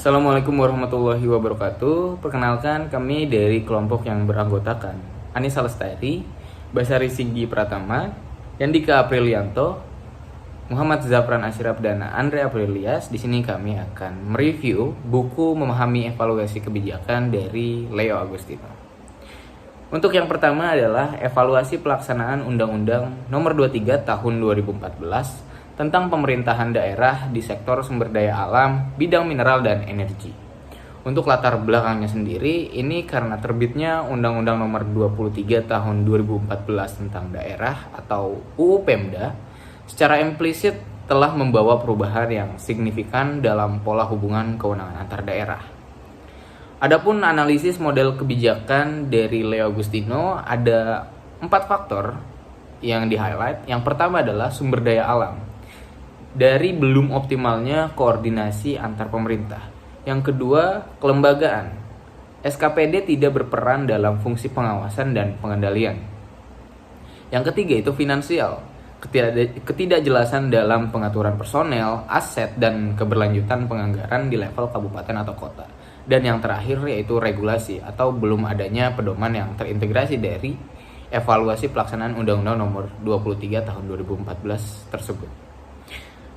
Assalamualaikum warahmatullahi wabarakatuh. Perkenalkan, kami dari kelompok yang beranggotakan Anissa Lestari, Basari Singgi Pratama, Yandika Aprilianto, Muhammad Zafran Asyraf, dan Andre Aprilias. Di sini kami akan mereview buku Memahami Evaluasi Kebijakan dari Leo Agustino. Untuk yang pertama adalah Evaluasi Pelaksanaan Undang-Undang Nomor 23 Tahun 2014 tentang pemerintahan daerah di sektor sumber daya alam, bidang mineral dan energi. Untuk latar belakangnya sendiri, ini karena terbitnya Undang-Undang Nomor 23 Tahun 2014 tentang daerah atau UU Pemda secara implisit telah membawa perubahan yang signifikan dalam pola hubungan kewenangan antar daerah. Adapun analisis model kebijakan dari Leo Agustino, ada 4 faktor yang di-highlight. Yang pertama adalah sumber daya alam. Dari belum optimalnya koordinasi antar pemerintah. Yang kedua, kelembagaan. SKPD tidak berperan dalam fungsi pengawasan dan pengendalian. Yang ketiga itu finansial. Ketidakjelasan dalam pengaturan personel, aset, dan keberlanjutan penganggaran di level kabupaten atau kota. Dan yang terakhir yaitu regulasi atau belum adanya pedoman yang terintegrasi dari evaluasi pelaksanaan Undang-Undang Nomor 23 Tahun 2014 tersebut.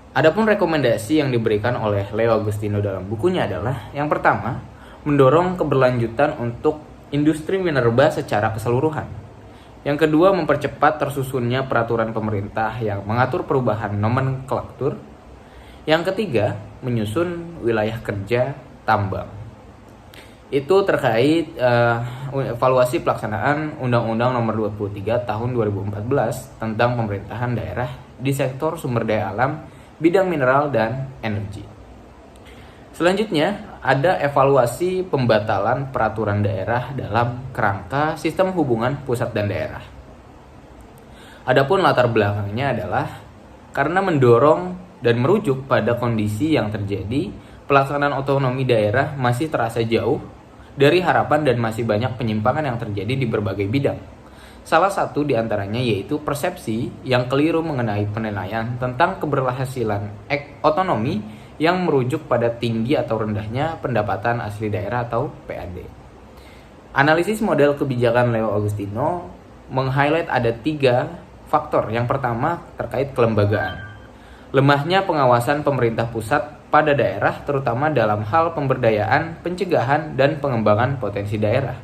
Adapun rekomendasi yang diberikan oleh Leo Agustino dalam bukunya adalah yang pertama, mendorong keberlanjutan untuk industri minerba secara keseluruhan. Yang kedua, mempercepat tersusunnya peraturan pemerintah yang mengatur perubahan nomenklatur. Yang ketiga, menyusun wilayah kerja tambang. Itu terkait evaluasi pelaksanaan Undang-Undang Nomor 23 Tahun 2014 tentang pemerintahan daerah di sektor sumber daya alam, bidang mineral dan energi. Selanjutnya, ada evaluasi pembatalan peraturan daerah dalam kerangka sistem hubungan pusat dan daerah. Adapun latar belakangnya adalah karena mendorong dan merujuk pada kondisi yang terjadi, pelaksanaan otonomi daerah masih terasa jauh dari harapan dan masih banyak penyimpangan yang terjadi di berbagai bidang. Salah satu diantaranya yaitu persepsi yang keliru mengenai penilaian tentang keberhasilan otonomi yang merujuk pada tinggi atau rendahnya pendapatan asli daerah atau PAD. Analisis model kebijakan Leo Agustino meng-highlight ada 3 faktor. Yang pertama terkait kelembagaan. Lemahnya pengawasan pemerintah pusat pada daerah terutama dalam hal pemberdayaan, pencegahan, dan pengembangan potensi daerah.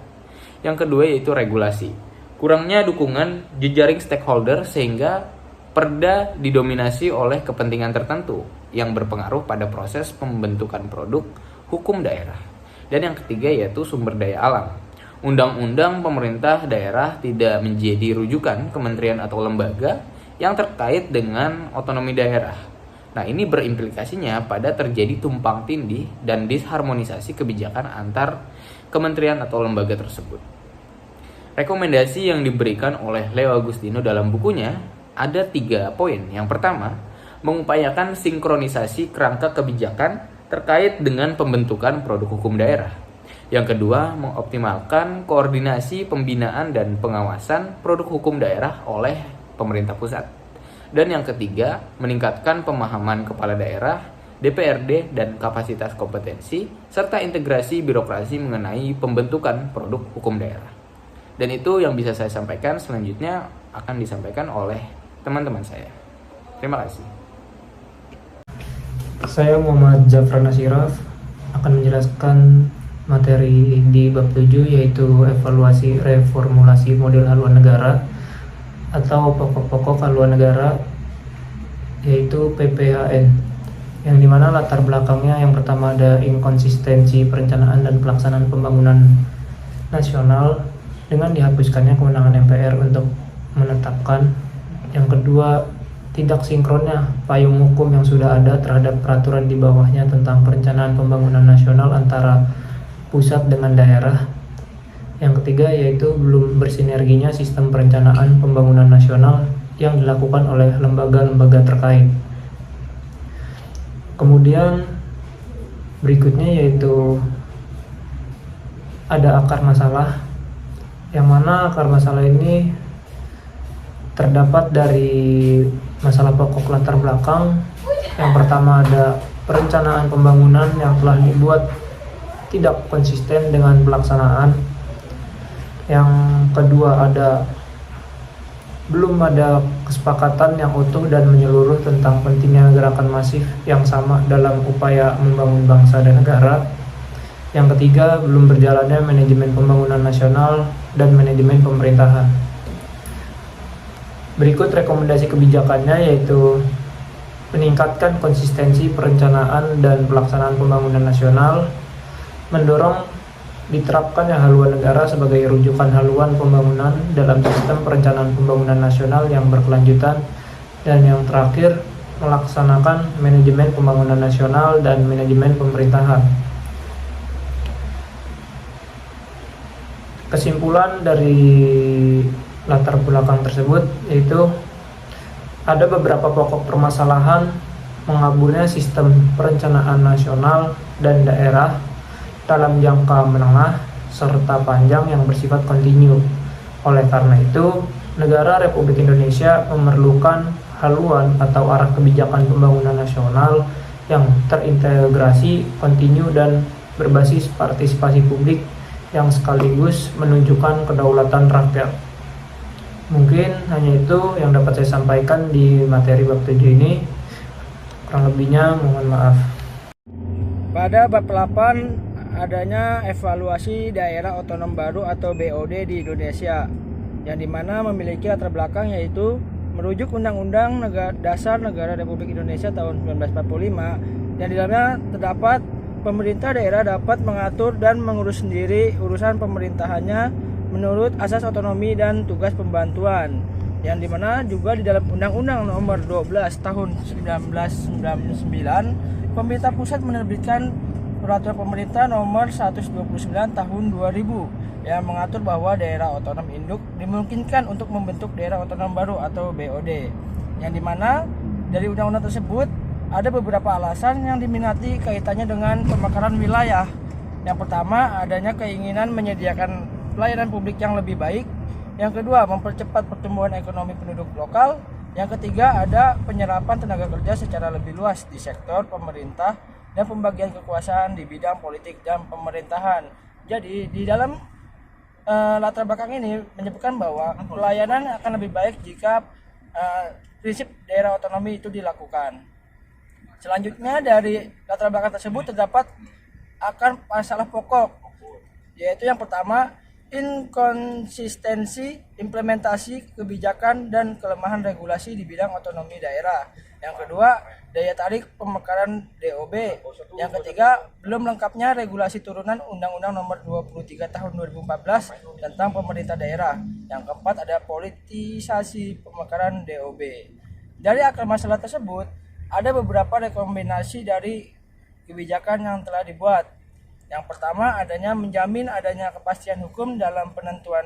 Yang kedua yaitu regulasi. Kurangnya dukungan jejaring stakeholder sehingga perda didominasi oleh kepentingan tertentu yang berpengaruh pada proses pembentukan produk hukum daerah. Dan yang ketiga yaitu sumber daya alam. Undang-undang pemerintah daerah tidak menjadi rujukan kementerian atau lembaga yang terkait dengan otonomi daerah. Nah, ini berimplikasinya pada terjadi tumpang tindih dan disharmonisasi kebijakan antar kementerian atau lembaga tersebut. Rekomendasi yang diberikan oleh Leo Agustino dalam bukunya ada 3 poin. Yang pertama, mengupayakan sinkronisasi kerangka kebijakan terkait dengan pembentukan produk hukum daerah. Yang kedua, mengoptimalkan koordinasi pembinaan dan pengawasan produk hukum daerah oleh pemerintah pusat. Dan yang ketiga, meningkatkan pemahaman kepala daerah, DPRD, dan kapasitas kompetensi, serta integrasi birokrasi mengenai pembentukan produk hukum daerah. Dan itu yang bisa saya sampaikan. Selanjutnya akan disampaikan oleh teman-teman saya. Terima kasih. Saya Muhammad Zafran Asyraf akan menjelaskan materi di bab 7 yaitu evaluasi reformulasi model haluan negara atau pokok-pokok haluan negara yaitu PPHN, yang dimana latar belakangnya yang pertama ada inkonsistensi perencanaan dan pelaksanaan pembangunan nasional dengan dihapuskannya kewenangan MPR untuk menetapkan. Yang kedua, tidak sinkronnya payung hukum yang sudah ada terhadap peraturan di bawahnya tentang perencanaan pembangunan nasional antara pusat dengan daerah. Yang ketiga yaitu belum bersinerginya sistem perencanaan pembangunan nasional yang dilakukan oleh lembaga-lembaga terkait. Kemudian berikutnya yaitu ada akar masalah, yang mana akar masalah ini terdapat dari masalah pokok latar belakang. Yang pertama ada perencanaan pembangunan yang telah dibuat tidak konsisten dengan pelaksanaan. Yang kedua, belum ada kesepakatan yang utuh dan menyeluruh tentang pentingnya gerakan masif yang sama dalam upaya membangun bangsa dan negara. Yang ketiga, belum berjalannya manajemen pembangunan nasional dan manajemen pemerintahan. Berikut rekomendasi kebijakannya, yaitu meningkatkan konsistensi perencanaan dan pelaksanaan pembangunan nasional, mendorong diterapkannya haluan negara sebagai rujukan haluan pembangunan dalam sistem perencanaan pembangunan nasional yang berkelanjutan, dan yang terakhir, melaksanakan manajemen pembangunan nasional dan manajemen pemerintahan. Kesimpulan dari latar belakang tersebut yaitu ada beberapa pokok permasalahan mengaburnya sistem perencanaan nasional dan daerah dalam jangka menengah serta panjang yang bersifat kontinu. Oleh karena itu, negara Republik Indonesia memerlukan haluan atau arah kebijakan pembangunan nasional yang terintegrasi, kontinu, dan berbasis partisipasi publik yang sekaligus menunjukkan kedaulatan rakyat. Mungkin hanya itu yang dapat saya sampaikan di materi bab 7 ini. Kurang lebihnya mohon maaf. Pada bab 8 adanya evaluasi daerah otonom baru atau BOD di Indonesia, yang dimana memiliki latar belakang yaitu merujuk Undang-Undang Dasar Negara Republik Indonesia tahun 1945, yang di dalamnya terdapat pemerintah daerah dapat mengatur dan mengurus sendiri urusan pemerintahannya menurut asas otonomi dan tugas pembantuan, yang dimana juga di dalam Undang-Undang Nomor 12 Tahun 1999 pemerintah pusat menerbitkan Peraturan Pemerintah Nomor 129 Tahun 2000 yang mengatur bahwa daerah otonom induk dimungkinkan untuk membentuk daerah otonom baru atau BOD, yang dimana dari undang-undang tersebut ada beberapa alasan yang diminati kaitannya dengan pemekaran wilayah. Yang pertama, adanya keinginan menyediakan pelayanan publik yang lebih baik. Yang kedua, mempercepat pertumbuhan ekonomi penduduk lokal. Yang ketiga, ada penyerapan tenaga kerja secara lebih luas di sektor pemerintah dan pembagian kekuasaan di bidang politik dan pemerintahan. Jadi, di dalam latar belakang ini menyebutkan bahwa pelayanan akan lebih baik jika prinsip daerah otonomi itu dilakukan. Selanjutnya dari latar belakang tersebut terdapat akan masalah pokok, yaitu yang pertama, inkonsistensi implementasi kebijakan dan kelemahan regulasi di bidang otonomi daerah. Yang kedua, daya tarik pemekaran DOB. Yang ketiga, belum lengkapnya regulasi turunan Undang-Undang Nomor 23 Tahun 2014 tentang pemerintah daerah. Yang keempat, ada politisasi pemekaran DOB. Dari akar masalah tersebut, ada beberapa rekomendasi dari kebijakan yang telah dibuat. Yang pertama, adanya menjamin adanya kepastian hukum dalam penentuan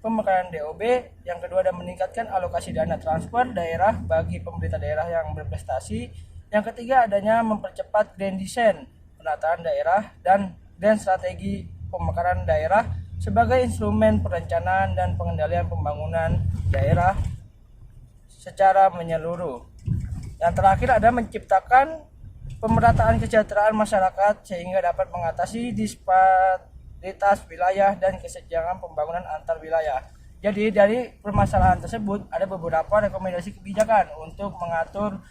pemekaran DOB. Yang kedua, ada meningkatkan alokasi dana transfer daerah bagi pemerintah daerah yang berprestasi. Yang ketiga, adanya mempercepat grand design penataan daerah dan grand strategi pemekaran daerah sebagai instrumen perencanaan dan pengendalian pembangunan daerah secara menyeluruh. Yang terakhir, ada menciptakan pemerataan kesejahteraan masyarakat sehingga dapat mengatasi disparitas wilayah dan kesenjangan pembangunan antar wilayah. Jadi dari permasalahan tersebut ada beberapa rekomendasi kebijakan untuk mengatur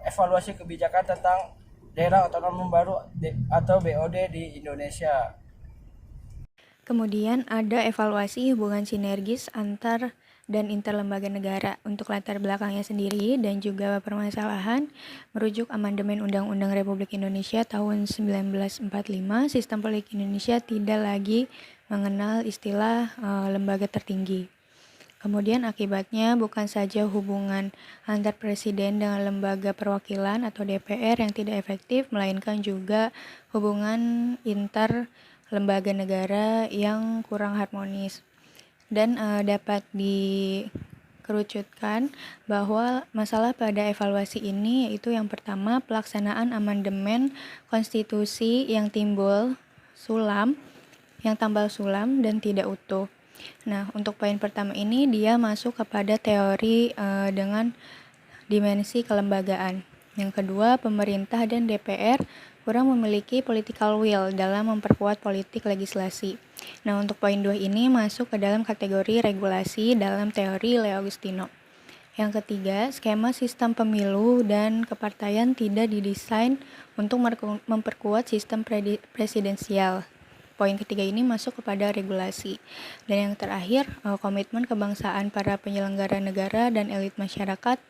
evaluasi kebijakan tentang daerah otonom baru atau BOD di Indonesia. Kemudian ada evaluasi hubungan sinergis antar dan interlembaga negara. Untuk latar belakangnya sendiri dan juga permasalahan merujuk amandemen Undang-Undang Republik Indonesia tahun 1945, sistem politik Indonesia tidak lagi mengenal istilah lembaga tertinggi. Kemudian akibatnya bukan saja hubungan antar presiden dengan lembaga perwakilan atau DPR yang tidak efektif, melainkan juga hubungan inter lembaga negara yang kurang harmonis. Dan dapat dikerucutkan bahwa masalah pada evaluasi ini yaitu yang pertama, pelaksanaan amandemen konstitusi yang tambal sulam dan tidak utuh. Nah, untuk poin pertama ini dia masuk kepada teori dengan dimensi kelembagaan. Yang kedua, pemerintah dan DPR kurang memiliki political will dalam memperkuat politik legislasi. Nah, untuk poin 2 ini masuk ke dalam kategori regulasi dalam teori Leo Agustino. Yang ketiga, skema sistem pemilu dan kepartaian tidak didesain untuk memperkuat sistem presidensial. Poin ketiga ini masuk kepada regulasi. Dan yang terakhir, komitmen kebangsaan para penyelenggara negara dan elit masyarakat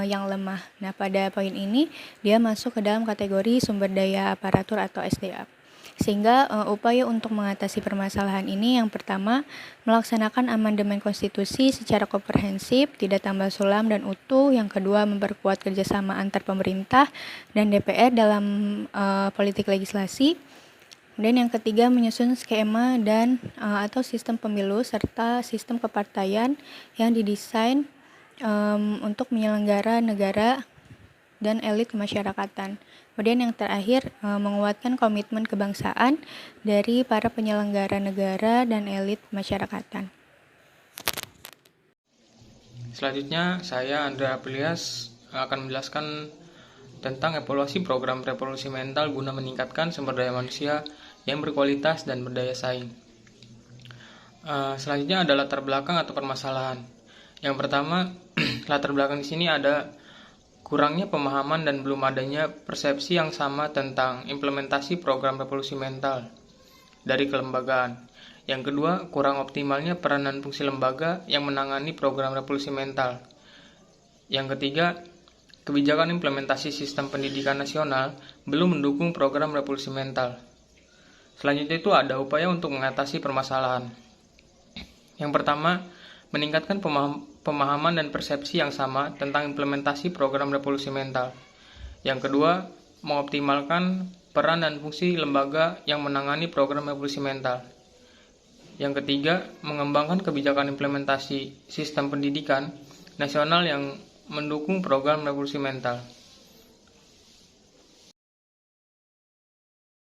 yang lemah. Nah, pada poin ini dia masuk ke dalam kategori sumber daya aparatur atau SDA. Sehingga upaya untuk mengatasi permasalahan ini yang pertama, melaksanakan amandemen konstitusi secara komprehensif, tidak tambal sulam dan utuh. Yang kedua, memperkuat kerjasama antar pemerintah dan DPR dalam politik legislasi. Kemudian yang ketiga, menyusun skema dan atau sistem pemilu serta sistem kepartaian yang didesain untuk menyelenggara negara dan elit kemasyarakatan. Kemudian yang terakhir, menguatkan komitmen kebangsaan dari para penyelenggara negara dan elit masyarakatan. Selanjutnya, saya Andra Apelias akan menjelaskan tentang evaluasi program revolusi mental guna meningkatkan sumber daya manusia yang berkualitas dan berdaya saing. Selanjutnya ada latar belakang atau permasalahan. Yang pertama, latar belakang di sini ada kurangnya pemahaman dan belum adanya persepsi yang sama tentang implementasi program revolusi mental dari kelembagaan. Yang kedua, kurang optimalnya peran dan fungsi lembaga yang menangani program revolusi mental. Yang ketiga, kebijakan implementasi sistem pendidikan nasional belum mendukung program revolusi mental. Selanjutnya itu ada upaya untuk mengatasi permasalahan. Yang pertama, meningkatkan pemahaman dan persepsi yang sama tentang implementasi program revolusi mental. Yang kedua, mengoptimalkan peran dan fungsi lembaga yang menangani program revolusi mental. Yang ketiga, mengembangkan kebijakan implementasi sistem pendidikan nasional yang mendukung program revolusi mental.